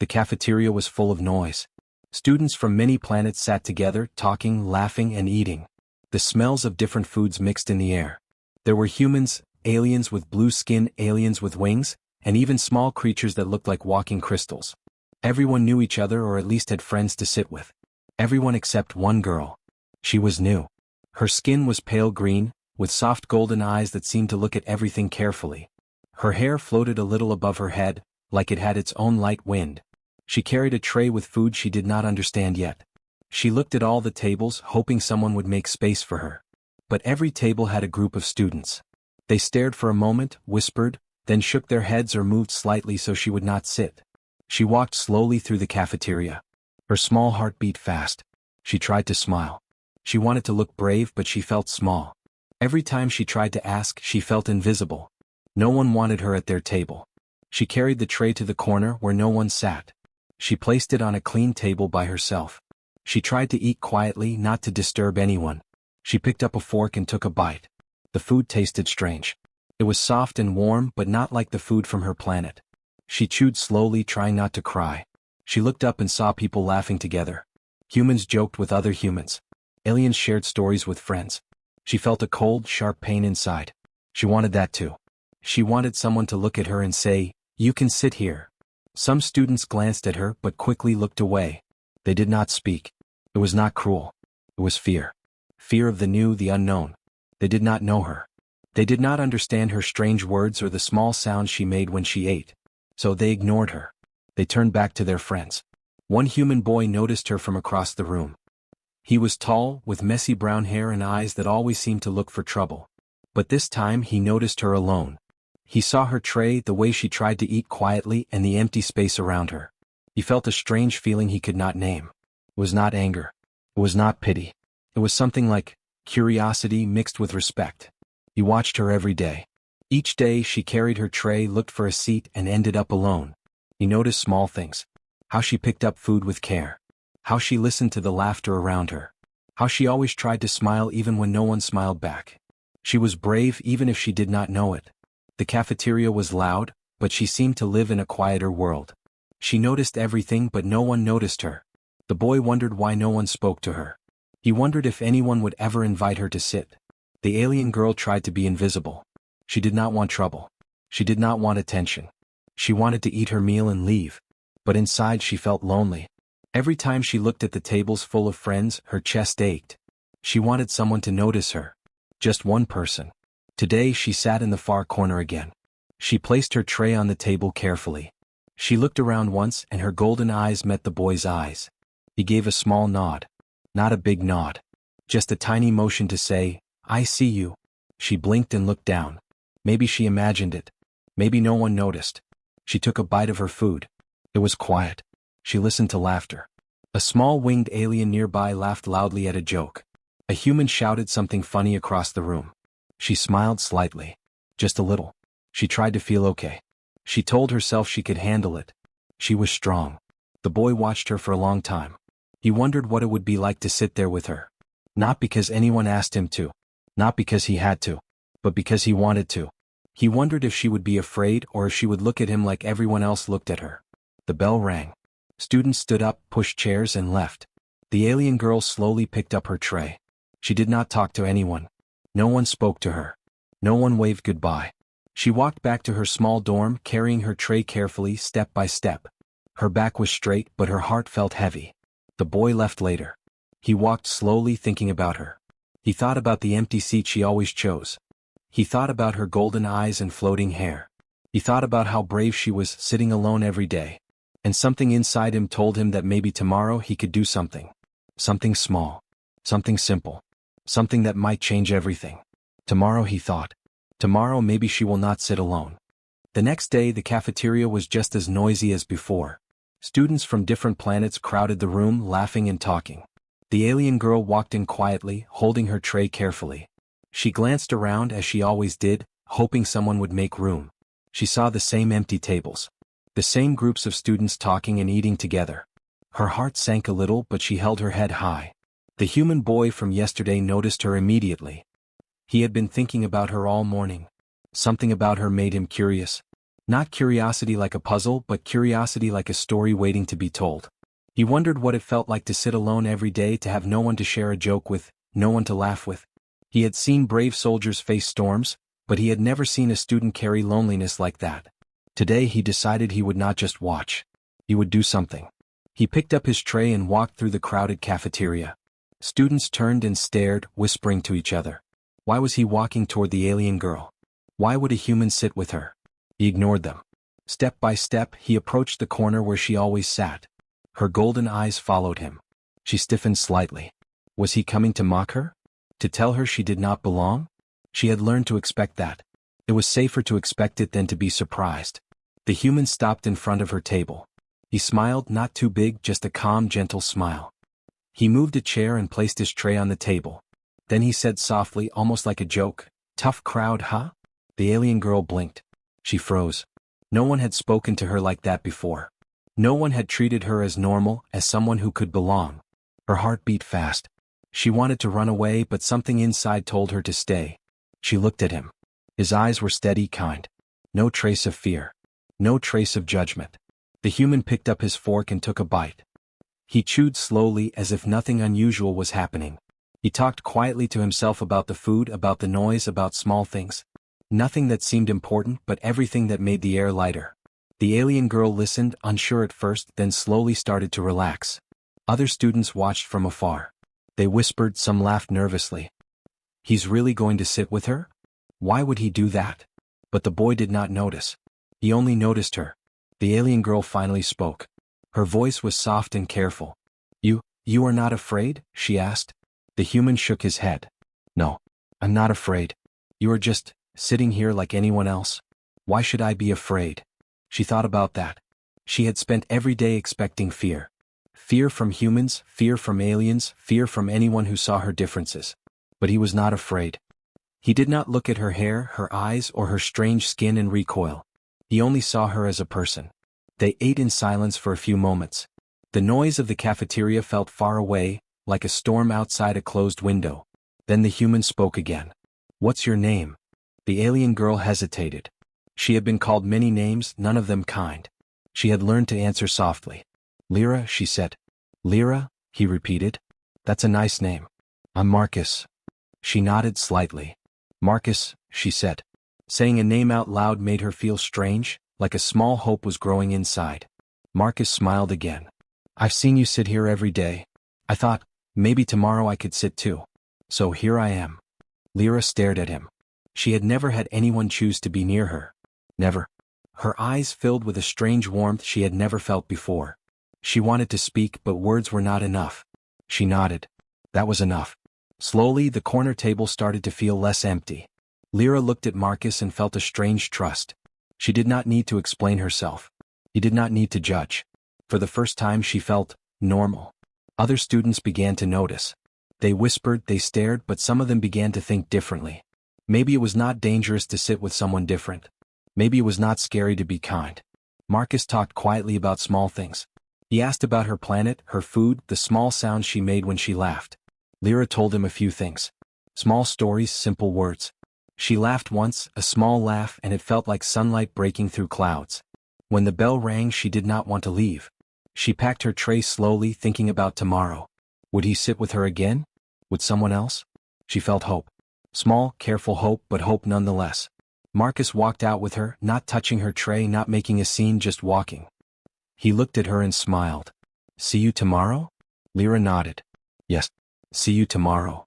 The cafeteria was full of noise. Students from many planets sat together, talking, laughing, and eating. The smells of different foods mixed in the air. There were humans, aliens with blue skin, aliens with wings, and even small creatures that looked like walking crystals. Everyone knew each other or at least had friends to sit with. Everyone except one girl. She was new. Her skin was pale green, with soft golden eyes that seemed to look at everything carefully. Her hair floated a little above her head, like it had its own light wind. She carried a tray with food she did not understand yet. She looked at all the tables, hoping someone would make space for her. But every table had a group of students. They stared for a moment, whispered, then shook their heads or moved slightly so she would not sit. She walked slowly through the cafeteria. Her small heart beat fast. She tried to smile. She wanted to look brave, but she felt small. Every time she tried to ask, she felt invisible. No one wanted her at their table. She carried the tray to the corner where no one sat. She placed it on a clean table by herself. She tried to eat quietly, not to disturb anyone. She picked up a fork and took a bite. The food tasted strange. It was soft and warm, but not like the food from her planet. She chewed slowly, trying not to cry. She looked up and saw people laughing together. Humans joked with other humans. Aliens shared stories with friends. She felt a cold, sharp pain inside. She wanted that too. She wanted someone to look at her and say, "You can sit here." Some students glanced at her but quickly looked away. They did not speak. It was not cruel. It was fear. Fear of the new, the unknown. They did not know her. They did not understand her strange words or the small sounds she made when she ate. So they ignored her. They turned back to their friends. One human boy noticed her from across the room. He was tall, with messy brown hair and eyes that always seemed to look for trouble. But this time he noticed her alone. He saw her tray, the way she tried to eat quietly, and the empty space around her. He felt a strange feeling he could not name. It was not anger. It was not pity. It was something like curiosity mixed with respect. He watched her every day. Each day she carried her tray, looked for a seat, and ended up alone. He noticed small things. How she picked up food with care. How she listened to the laughter around her. How she always tried to smile even when no one smiled back. She was brave even if she did not know it. The cafeteria was loud, but she seemed to live in a quieter world. She noticed everything but no one noticed her. The boy wondered why no one spoke to her. He wondered if anyone would ever invite her to sit. The alien girl tried to be invisible. She did not want trouble. She did not want attention. She wanted to eat her meal and leave. But inside she felt lonely. Every time she looked at the tables full of friends, her chest ached. She wanted someone to notice her. Just one person. Today she sat in the far corner again. She placed her tray on the table carefully. She looked around once and her golden eyes met the boy's eyes. He gave a small nod. Not a big nod. Just a tiny motion to say, "I see you." She blinked and looked down. Maybe she imagined it. Maybe no one noticed. She took a bite of her food. It was quiet. She listened to laughter. A small winged alien nearby laughed loudly at a joke. A human shouted something funny across the room. She smiled slightly. Just a little. She tried to feel okay. She told herself she could handle it. She was strong. The boy watched her for a long time. He wondered what it would be like to sit there with her. Not because anyone asked him to. Not because he had to. But because he wanted to. He wondered if she would be afraid or if she would look at him like everyone else looked at her. The bell rang. Students stood up, pushed chairs, and left. The alien girl slowly picked up her tray. She did not talk to anyone. No one spoke to her. No one waved goodbye. She walked back to her small dorm, carrying her tray carefully, step by step. Her back was straight, but her heart felt heavy. The boy left later. He walked slowly, thinking about her. He thought about the empty seat she always chose. He thought about her golden eyes and floating hair. He thought about how brave she was, sitting alone every day. And something inside him told him that maybe tomorrow he could do something. Something small. Something simple. Something that might change everything. Tomorrow, he thought. Tomorrow maybe she will not sit alone. The next day the cafeteria was just as noisy as before. Students from different planets crowded the room, laughing and talking. The alien girl walked in quietly, holding her tray carefully. She glanced around as she always did, hoping someone would make room. She saw the same empty tables. The same groups of students talking and eating together. Her heart sank a little, but she held her head high. The human boy from yesterday noticed her immediately. He had been thinking about her all morning. Something about her made him curious. Not curiosity like a puzzle, but curiosity like a story waiting to be told. He wondered what it felt like to sit alone every day, to have no one to share a joke with, no one to laugh with. He had seen brave soldiers face storms, but he had never seen a student carry loneliness like that. Today he decided he would not just watch. He would do something. He picked up his tray and walked through the crowded cafeteria. Students turned and stared, whispering to each other. Why was he walking toward the alien girl? Why would a human sit with her? He ignored them. Step by step, he approached the corner where she always sat. Her golden eyes followed him. She stiffened slightly. Was he coming to mock her? To tell her she did not belong? She had learned to expect that. It was safer to expect it than to be surprised. The human stopped in front of her table. He smiled, not too big, just a calm, gentle smile. He moved a chair and placed his tray on the table. Then he said softly, almost like a joke, "Tough crowd, huh?" The alien girl blinked. She froze. No one had spoken to her like that before. No one had treated her as normal, as someone who could belong. Her heart beat fast. She wanted to run away, but something inside told her to stay. She looked at him. His eyes were steady, kind. No trace of fear. No trace of judgment. The human picked up his fork and took a bite. He chewed slowly, as if nothing unusual was happening. He talked quietly to himself about the food, about the noise, about small things. Nothing that seemed important, but everything that made the air lighter. The alien girl listened, unsure at first, then slowly started to relax. Other students watched from afar. They whispered, some laughed nervously. He's really going to sit with her? Why would he do that? But the boy did not notice. He only noticed her. The alien girl finally spoke. Her voice was soft and careful. You are not afraid?" she asked. The human shook his head. "No, I'm not afraid. You are just sitting here like anyone else. Why should I be afraid?" She thought about that. She had spent every day expecting fear. Fear from humans, fear from aliens, fear from anyone who saw her differences. But he was not afraid. He did not look at her hair, her eyes, or her strange skin and recoil. He only saw her as a person. They ate in silence for a few moments. The noise of the cafeteria felt far away, like a storm outside a closed window. Then the human spoke again. "What's your name?" The alien girl hesitated. She had been called many names, none of them kind. She had learned to answer softly. "Lyra," she said. "Lyra?" he repeated. "That's a nice name." "I'm Marcus." She nodded slightly. "Marcus," she said. Saying a name out loud made her feel strange, like a small hope was growing inside. Marcus smiled again. "I've seen you sit here every day. I thought, maybe tomorrow I could sit too. So here I am." Lyra stared at him. She had never had anyone choose to be near her. Never. Her eyes filled with a strange warmth she had never felt before. She wanted to speak, but words were not enough. She nodded. That was enough. Slowly, the corner table started to feel less empty. Lyra looked at Marcus and felt a strange trust. She did not need to explain herself. He did not need to judge. For the first time she felt normal. Other students began to notice. They whispered, they stared, but some of them began to think differently. Maybe it was not dangerous to sit with someone different. Maybe it was not scary to be kind. Marcus talked quietly about small things. He asked about her planet, her food, the small sounds she made when she laughed. Lyra told him a few things. Small stories, simple words. She laughed once, a small laugh, and it felt like sunlight breaking through clouds. When the bell rang, she did not want to leave. She packed her tray slowly, thinking about tomorrow. Would he sit with her again? With someone else? She felt hope. Small, careful hope, but hope nonetheless. Marcus walked out with her, not touching her tray, not making a scene, just walking. He looked at her and smiled. "See you tomorrow?" Lyra nodded. "Yes. See you tomorrow."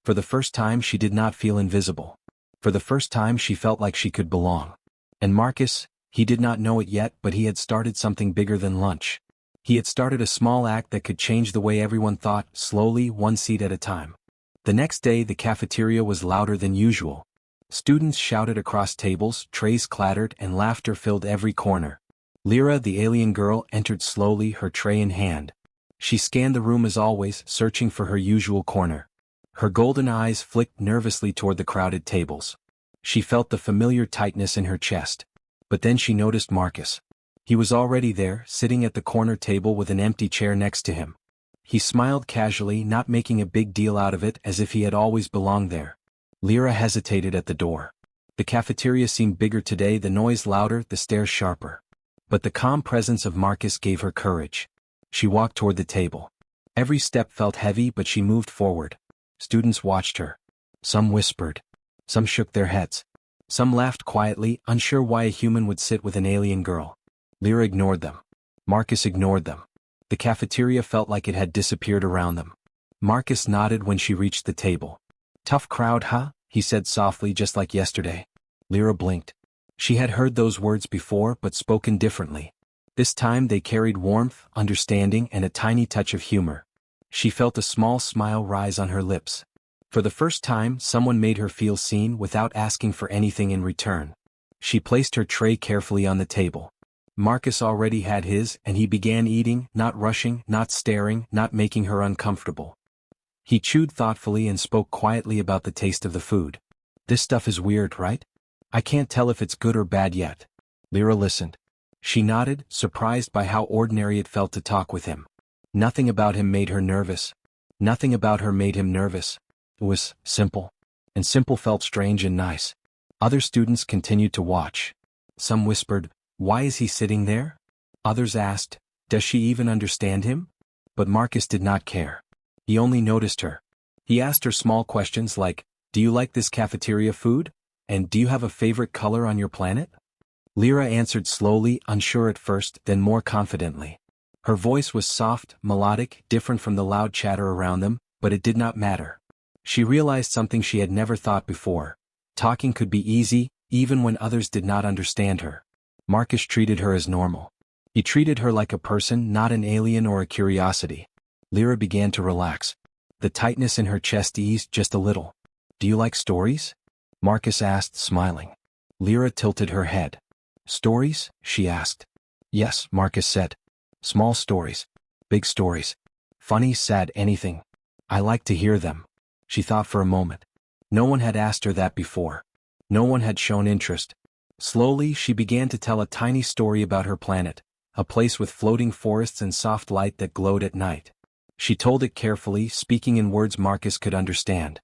For the first time she did not feel invisible. For the first time she felt like she could belong. And Marcus, he did not know it yet, but he had started something bigger than lunch. He had started a small act that could change the way everyone thought, slowly, one seat at a time. The next day the cafeteria was louder than usual. Students shouted across tables, trays clattered, and laughter filled every corner. Lyra, the alien girl, entered slowly, her tray in hand. She scanned the room as always, searching for her usual corner. Her golden eyes flicked nervously toward the crowded tables. She felt the familiar tightness in her chest. But then she noticed Marcus. He was already there, sitting at the corner table with an empty chair next to him. He smiled casually, not making a big deal out of it, as if he had always belonged there. Lyra hesitated at the door. The cafeteria seemed bigger today, the noise louder, the stares sharper. But the calm presence of Marcus gave her courage. She walked toward the table. Every step felt heavy, but she moved forward. Students watched her. Some whispered. Some shook their heads. Some laughed quietly, unsure why a human would sit with an alien girl. Lyra ignored them. Marcus ignored them. The cafeteria felt like it had disappeared around them. Marcus nodded when she reached the table. "Tough crowd, huh?" he said softly, just like yesterday. Lyra blinked. She had heard those words before, but spoken differently. This time they carried warmth, understanding, and a tiny touch of humor. She felt a small smile rise on her lips. For the first time, someone made her feel seen without asking for anything in return. She placed her tray carefully on the table. Marcus already had his, and he began eating, not rushing, not staring, not making her uncomfortable. He chewed thoughtfully and spoke quietly about the taste of the food. "This stuff is weird, right? I can't tell if it's good or bad yet." Lyra listened. She nodded, surprised by how ordinary it felt to talk with him. Nothing about him made her nervous. Nothing about her made him nervous. It was simple. And simple felt strange and nice. Other students continued to watch. Some whispered, "Why is he sitting there?" Others asked, "Does she even understand him?" But Marcus did not care. He only noticed her. He asked her small questions like, "Do you like this cafeteria food? And do you have a favorite color on your planet?" Lyra answered slowly, unsure at first, then more confidently. Her voice was soft, melodic, different from the loud chatter around them, but it did not matter. She realized something she had never thought before. Talking could be easy, even when others did not understand her. Marcus treated her as normal. He treated her like a person, not an alien or a curiosity. Lyra began to relax. The tightness in her chest eased just a little. "Do you like stories?" Marcus asked, smiling. Lyra tilted her head. "Stories?" she asked. "Yes," Marcus said. "Small stories. Big stories. Funny, sad, anything. I like to hear them." She thought for a moment. No one had asked her that before. No one had shown interest. Slowly, she began to tell a tiny story about her planet, a place with floating forests and soft light that glowed at night. She told it carefully, speaking in words Marcus could understand.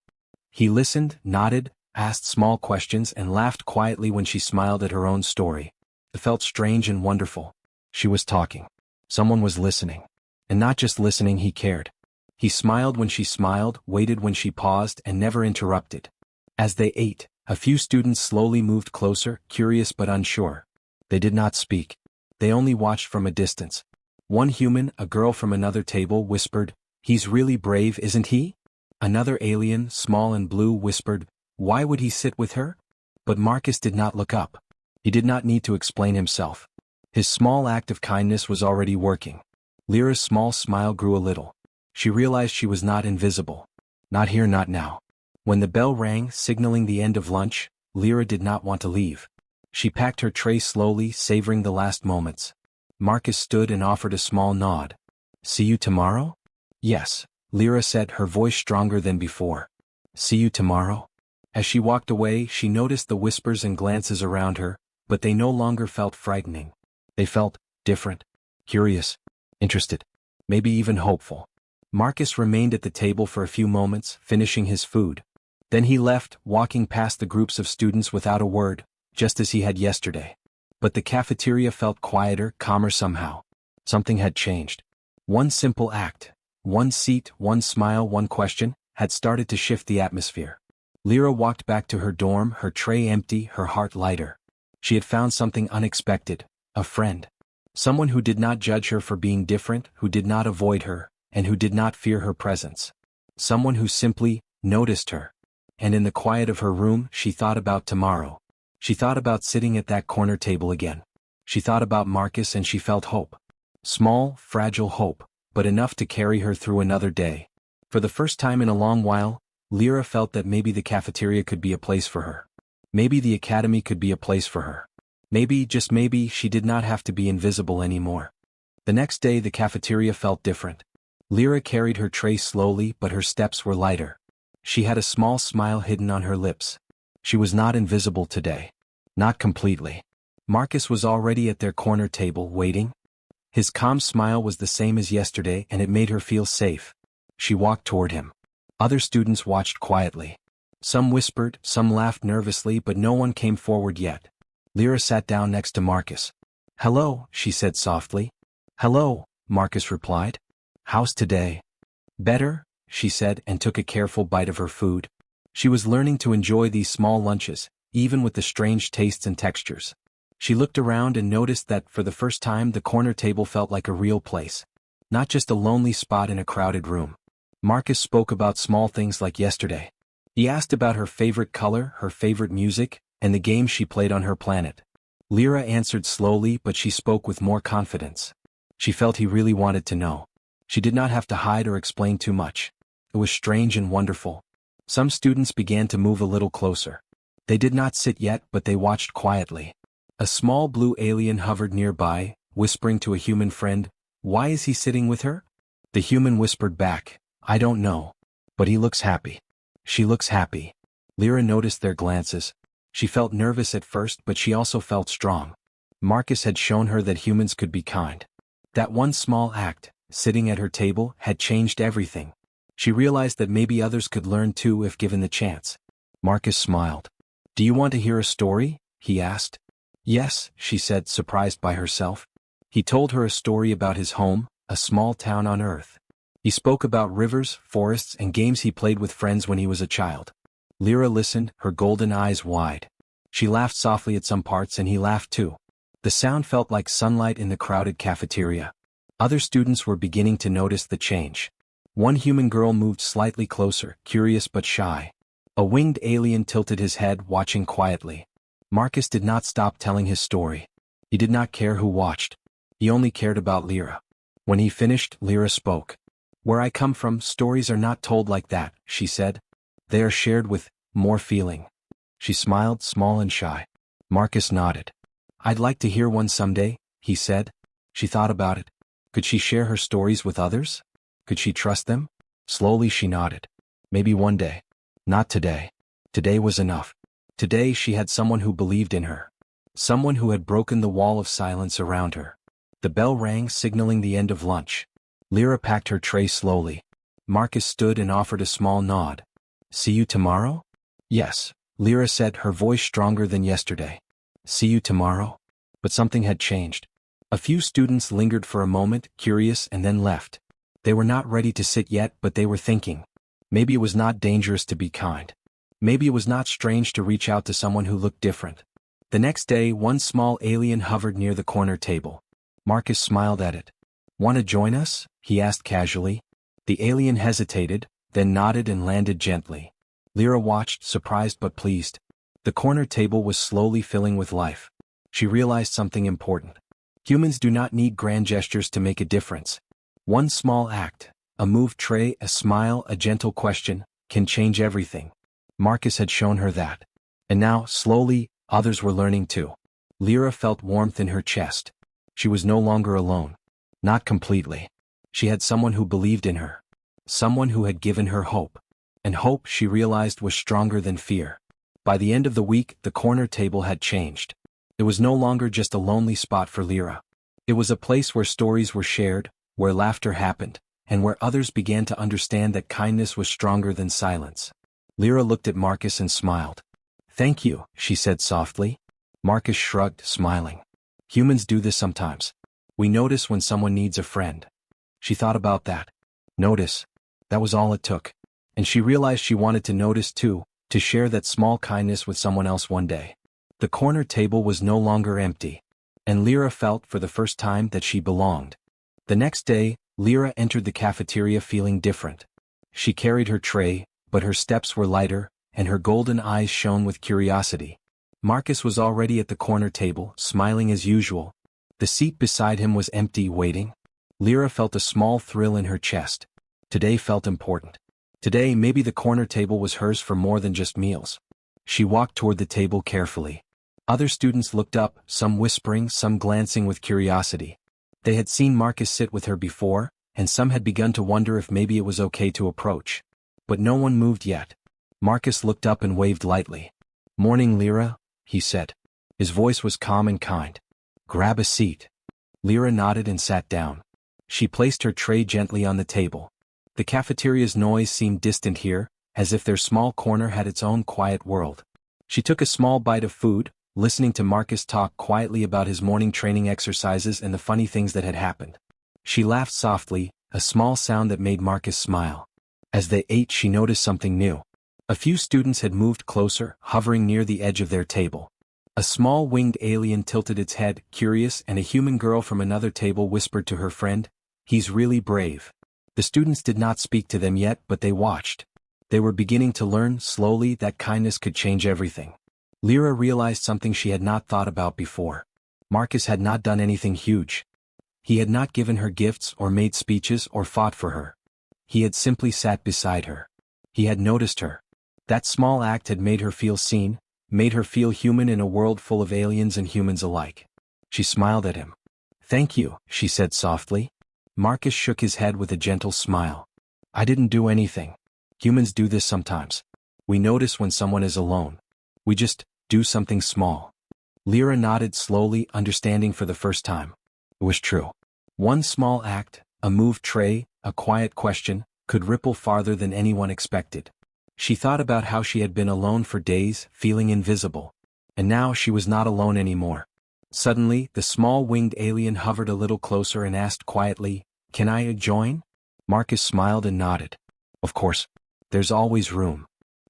He listened, nodded, asked small questions, and laughed quietly when she smiled at her own story. It felt strange and wonderful. She was talking. Someone was listening. And not just listening, he cared. He smiled when she smiled, waited when she paused, and never interrupted. As they ate, a few students slowly moved closer, curious but unsure. They did not speak. They only watched from a distance. One human, a girl from another table, whispered, "He's really brave, isn't he?" Another alien, small and blue, whispered, "Why would he sit with her?" But Marcus did not look up. He did not need to explain himself. His small act of kindness was already working. Lyra's small smile grew a little. She realized she was not invisible. Not here, not now. When the bell rang, signaling the end of lunch, Lyra did not want to leave. She packed her tray slowly, savoring the last moments. Marcus stood and offered a small nod. "See you tomorrow?" "Yes," Lyra said, her voice stronger than before. "See you tomorrow?" As she walked away, she noticed the whispers and glances around her, but they no longer felt frightening. They felt different, curious, interested, maybe even hopeful. Marcus remained at the table for a few moments, finishing his food. Then he left, walking past the groups of students without a word, just as he had yesterday. But the cafeteria felt quieter, calmer somehow. Something had changed. One simple act, one seat, one smile, one question, had started to shift the atmosphere. Lyra walked back to her dorm, her tray empty, her heart lighter. She had found something unexpected, a friend. Someone who did not judge her for being different, who did not avoid her, and who did not fear her presence. Someone who simply noticed her. And in the quiet of her room, she thought about tomorrow. She thought about sitting at that corner table again. She thought about Marcus, and she felt hope. Small, fragile hope, but enough to carry her through another day. For the first time in a long while, Lyra felt that maybe the cafeteria could be a place for her. Maybe the academy could be a place for her. Maybe, just maybe, she did not have to be invisible anymore. The next day the cafeteria felt different. Lyra carried her tray slowly, but her steps were lighter. She had a small smile hidden on her lips. She was not invisible today. Not completely. Marcus was already at their corner table, waiting. His calm smile was the same as yesterday, and it made her feel safe. She walked toward him. Other students watched quietly. Some whispered, some laughed nervously, but no one came forward yet. Lyra sat down next to Marcus. "Hello," she said softly. "Hello," Marcus replied. "How's today?" "Better," she said and took a careful bite of her food. She was learning to enjoy these small lunches, even with the strange tastes and textures. She looked around and noticed that, for the first time, the corner table felt like a real place. Not just a lonely spot in a crowded room. Marcus spoke about small things like yesterday. He asked about her favorite color, her favorite music, and the games she played on her planet. Lyra answered slowly, but she spoke with more confidence. She felt he really wanted to know. She did not have to hide or explain too much. It was strange and wonderful. Some students began to move a little closer. They did not sit yet, but they watched quietly. A small blue alien hovered nearby, whispering to a human friend, "Why is he sitting with her?" The human whispered back, "I don't know. But he looks happy. She looks happy." Lyra noticed their glances. She felt nervous at first, but she also felt strong. Marcus had shown her that humans could be kind. That one small act, sitting at her table, had changed everything. She realized that maybe others could learn too if given the chance. Marcus smiled. "Do you want to hear a story?" he asked. "Yes," she said, surprised by herself. He told her a story about his home, a small town on Earth. He spoke about rivers, forests, and games he played with friends when he was a child. Lyra listened, her golden eyes wide. She laughed softly at some parts and he laughed too. The sound felt like sunlight in the crowded cafeteria. Other students were beginning to notice the change. One human girl moved slightly closer, curious but shy. A winged alien tilted his head, watching quietly. Marcus did not stop telling his story. He did not care who watched. He only cared about Lyra. When he finished, Lyra spoke. "Where I come from, stories are not told like that," she said. "They are shared with more feeling." She smiled, small and shy. Marcus nodded. "I'd like to hear one someday," he said. She thought about it. Could she share her stories with others? Could she trust them? Slowly she nodded. Maybe one day. Not today. Today was enough. Today she had someone who believed in her. Someone who had broken the wall of silence around her. The bell rang, signaling the end of lunch. Lyra packed her tray slowly. Marcus stood and offered a small nod. "See you tomorrow?" "Yes," Lyra said, her voice stronger than yesterday. "See you tomorrow?" But something had changed. A few students lingered for a moment, curious, and then left. They were not ready to sit yet, but they were thinking. Maybe it was not dangerous to be kind. Maybe it was not strange to reach out to someone who looked different. The next day, one small alien hovered near the corner table. Marcus smiled at it. "Want to join us?" he asked casually. The alien hesitated, then nodded and landed gently. Lyra watched, surprised but pleased. The corner table was slowly filling with life. She realized something important. Humans do not need grand gestures to make a difference. One small act, a moved tray, a smile, a gentle question, can change everything. Marcus had shown her that. And now, slowly, others were learning too. Lyra felt warmth in her chest. She was no longer alone. Not completely. She had someone who believed in her. Someone who had given her hope. And hope, she realized, was stronger than fear. By the end of the week, the corner table had changed. It was no longer just a lonely spot for Lyra. It was a place where stories were shared, where laughter happened, and where others began to understand that kindness was stronger than silence. Lyra looked at Marcus and smiled. "Thank you," she said softly. Marcus shrugged, smiling. "Humans do this sometimes. We notice when someone needs a friend." She thought about that. Notice. That was all it took. And she realized she wanted to notice too, to share that small kindness with someone else one day. The corner table was no longer empty. And Lyra felt for the first time that she belonged. The next day, Lyra entered the cafeteria feeling different. She carried her tray, but her steps were lighter, and her golden eyes shone with curiosity. Marcus was already at the corner table, smiling as usual. The seat beside him was empty, waiting. Lyra felt a small thrill in her chest. Today felt important. Today, maybe the corner table was hers for more than just meals. She walked toward the table carefully. Other students looked up, some whispering, some glancing with curiosity. They had seen Marcus sit with her before, and some had begun to wonder if maybe it was okay to approach. But no one moved yet. Marcus looked up and waved lightly. "Morning, Lyra," he said. His voice was calm and kind. "Grab a seat." Lyra nodded and sat down. She placed her tray gently on the table. The cafeteria's noise seemed distant here, as if their small corner had its own quiet world. She took a small bite of food, listening to Marcus talk quietly about his morning training exercises and the funny things that had happened. She laughed softly, a small sound that made Marcus smile. As they ate, she noticed something new. A few students had moved closer, hovering near the edge of their table. A small winged alien tilted its head, curious, and a human girl from another table whispered to her friend, "He's really brave." The students did not speak to them yet, but they watched. They were beginning to learn, slowly, that kindness could change everything. Lyra realized something she had not thought about before. Marcus had not done anything huge. He had not given her gifts or made speeches or fought for her. He had simply sat beside her. He had noticed her. That small act had made her feel seen, made her feel human in a world full of aliens and humans alike. She smiled at him. "Thank you," she said softly. Marcus shook his head with a gentle smile. "I didn't do anything. Humans do this sometimes. We notice when someone is alone. We just do something small." Lyra nodded slowly, understanding for the first time. It was true. One small act, a moved tray, a quiet question, could ripple farther than anyone expected. She thought about how she had been alone for days, feeling invisible. And now she was not alone anymore. Suddenly, the small winged alien hovered a little closer and asked quietly, "Can I join?" Marcus smiled and nodded. "Of course. There's always room."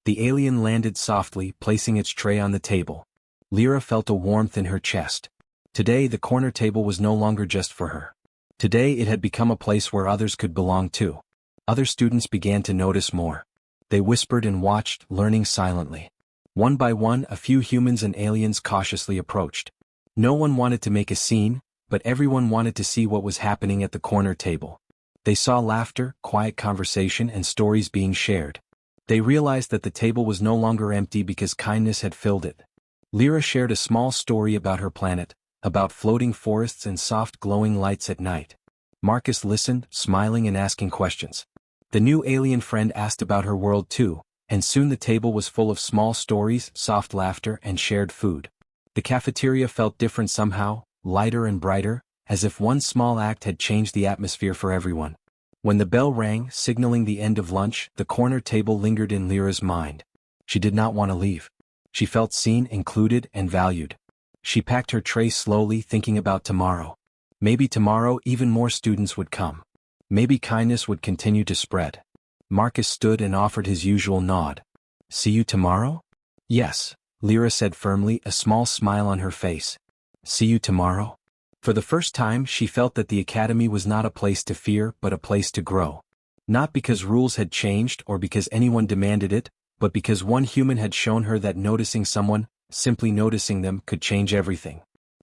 The alien landed softly, placing its tray on the table. Lyra felt a warmth in her chest. Today the corner table was no longer just for her. Today it had become a place where others could belong too. Other students began to notice more. They whispered and watched, learning silently. One by one, a few humans and aliens cautiously approached. No one wanted to make a scene, but everyone wanted to see what was happening at the corner table. They saw laughter, quiet conversation, and stories being shared. They realized that the table was no longer empty because kindness had filled it. Lyra shared a small story about her planet, about floating forests and soft glowing lights at night. Marcus listened, smiling and asking questions. The new alien friend asked about her world too, and soon the table was full of small stories, soft laughter, and shared food. The cafeteria felt different somehow, lighter and brighter, as if one small act had changed the atmosphere for everyone. When the bell rang, signaling the end of lunch, the corner table lingered in Lyra's mind. She did not want to leave. She felt seen, included, and valued. She packed her tray slowly, thinking about tomorrow. Maybe tomorrow even more students would come. Maybe kindness would continue to spread. Marcus stood and offered his usual nod. "See you tomorrow?" "Yes," Lyra said firmly, a small smile on her face. "See you tomorrow?" For the first time she felt that the academy was not a place to fear but a place to grow. Not because rules had changed or because anyone demanded it, but because one human had shown her that noticing someone, simply noticing them, could change everything.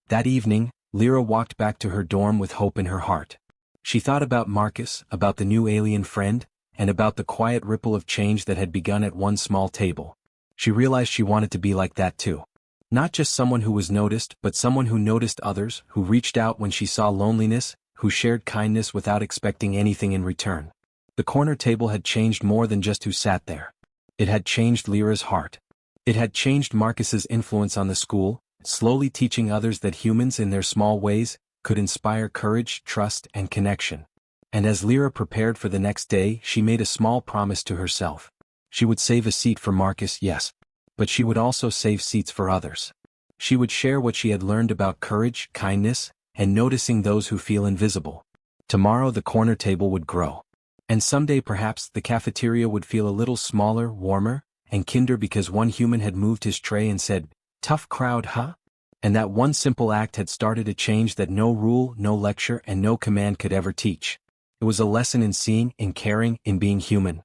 That evening, Lyra walked back to her dorm with hope in her heart. She thought about Marcus, about the new alien friend, and about the quiet ripple of change that had begun at one small table. She realized she wanted to be like that too. Not just someone who was noticed, but someone who noticed others, who reached out when she saw loneliness, who shared kindness without expecting anything in return. The corner table had changed more than just who sat there. It had changed Lyra's heart. It had changed Marcus's influence on the school, slowly teaching others that humans in their small ways could inspire courage, trust, and connection. And as Lyra prepared for the next day, she made a small promise to herself. She would save a seat for Marcus, yes, but she would also save seats for others. She would share what she had learned about courage, kindness, and noticing those who feel invisible. Tomorrow the corner table would grow. And someday perhaps the cafeteria would feel a little smaller, warmer, and kinder because one human had moved his tray and said, "Tough crowd, huh?" And that one simple act had started a change that no rule, no lecture, and no command could ever teach. It was a lesson in seeing, in caring, in being human.